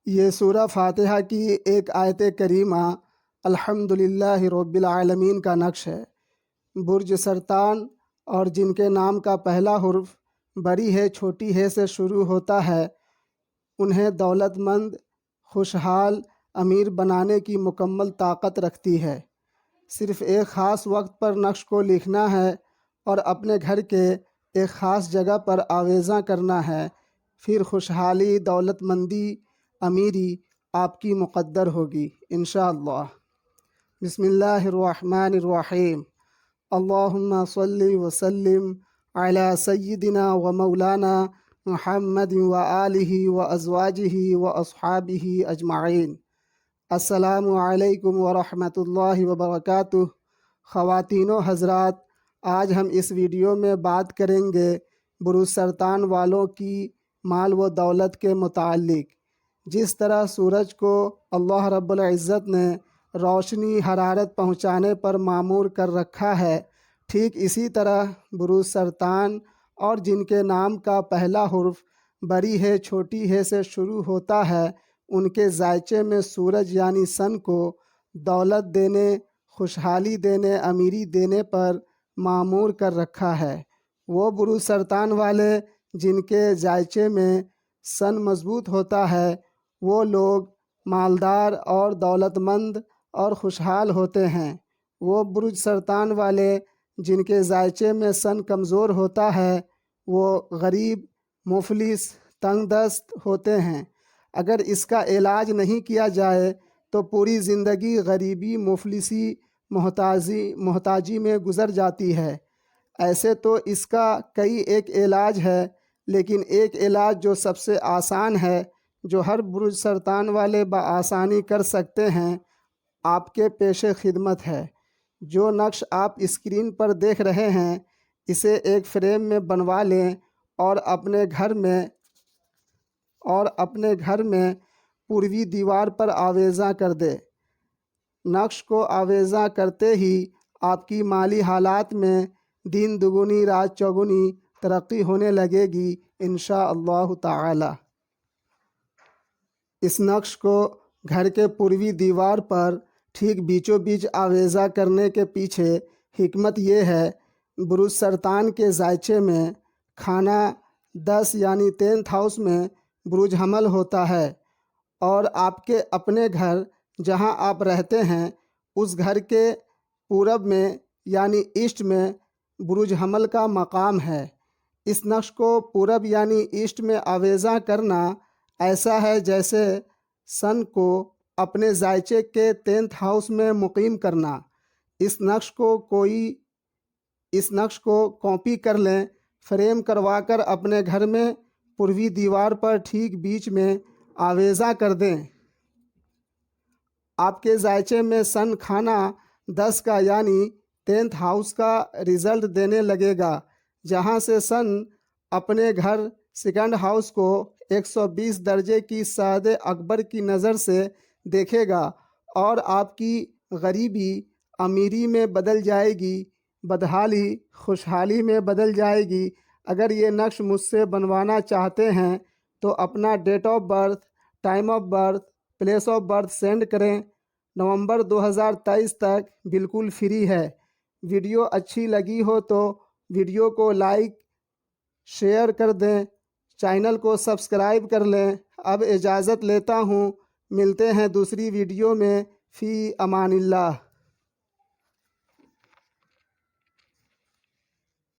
یہ سورہ فاتحہ کی ایک آیت کریمہ الحمدللہ رب العالمین کا نقش ہے۔ برج سرطان اور جن کے نام کا پہلا حرف بڑی ہے چھوٹی ہے سے شروع ہوتا ہے، انہیں دولت مند، خوشحال، امیر بنانے کی مکمل طاقت رکھتی ہے۔ صرف ایک خاص وقت پر نقش کو لکھنا ہے اور اپنے گھر کے ایک خاص جگہ پر آویزاں کرنا ہے، پھر خوشحالی، دولت مندی، امیری آپ کی مقدر ہوگی انشاءاللہ۔ بسم اللہ الرحمن الرحیم۔ اللہم صلی وسلم علی سیدنا و مولانا محمد و آلہ و ازواجہ و اصحابہ اجمعین۔ السلام علیکم ورحمۃ اللہ وبرکاتہ۔ خواتین و حضرات، آج ہم اس ویڈیو میں بات کریں گے برج سرطان والوں کی مال و دولت کے متعلق۔ جس طرح سورج کو اللہ رب العزت نے روشنی، حرارت پہنچانے پر مامور کر رکھا ہے، ٹھیک اسی طرح برج سرطان اور جن کے نام کا پہلا حرف بڑی ہے چھوٹی ہے سے شروع ہوتا ہے، ان کے ذائچے میں سورج یعنی سن کو دولت دینے، خوشحالی دینے، امیری دینے پر مامور کر رکھا ہے۔ وہ برج سرطان والے جن کے ذائچے میں سن مضبوط ہوتا ہے، وہ لوگ مالدار اور دولت مند اور خوشحال ہوتے ہیں۔ وہ برج سرطان والے جن کے ذائچے میں سن کمزور ہوتا ہے، وہ غریب، مفلس، تنگ دست ہوتے ہیں۔ اگر اس کا علاج نہیں کیا جائے تو پوری زندگی غریبی، مفلسی، محتاجی میں گزر جاتی ہے۔ ایسے تو اس کا کئی ایک علاج ہے، لیکن ایک علاج جو سب سے آسان ہے، جو ہر برج سرطان والے بآسانی کر سکتے ہیں، آپ کے پیش خدمت ہے۔ جو نقش آپ اسکرین پر دیکھ رہے ہیں، اسے ایک فریم میں بنوا لیں اور اپنے گھر میں پوروی دیوار پر آویزاں کر دیں۔ نقش کو آویزاں کرتے ہی آپ کی مالی حالات میں دن دگنی رات چوگنی ترقی ہونے لگے گی انشاءاللہ تعالی۔ اس نقش کو گھر کے پوروی دیوار پر ٹھیک بیچوں بیچ آویزاں کرنے کے پیچھے حکمت یہ ہے، برج سرطان کے ذائچے میں خانہ 10 یعنی 10th ہاؤس میں برج حمل ہوتا ہے، اور آپ کے اپنے گھر جہاں آپ رہتے ہیں اس گھر کے پورب میں یعنی ایسٹ میں برج حمل کا مقام ہے۔ اس نقش کو پورب یعنی ایسٹ میں آویزاں کرنا ایسا ہے جیسے سن کو اپنے ذائچے کے 10th ہاؤس میں مقیم کرنا۔ اس نقش کو کاپی کر لیں، فریم کروا کر اپنے گھر میں پوروی دیوار پر ٹھیک بیچ میں آویزاں کر دیں۔ آپ کے ذائچے میں سن خانہ 10 کا یعنی 10th ہاؤس کا رزلٹ دینے لگے گا، جہاں سے سن اپنے گھر 2nd ہاؤس کو 120 درجے کی سعد اکبر کی نظر سے دیکھے گا، اور آپ کی غریبی امیری میں بدل جائے گی، بدحالی خوشحالی میں بدل جائے گی۔ اگر یہ نقش مجھ سے بنوانا چاہتے ہیں تو اپنا date of birth, time of birth, place of birth send کریں۔ نومبر 2023 تک بالکل فری ہے۔ ویڈیو اچھی لگی ہو تو ویڈیو کو لائک، شیئر کر دیں، چینل کو سبسکرائب کر لیں۔ اب اجازت لیتا ہوں، ملتے ہیں دوسری ویڈیو میں۔ فی امان اللہ۔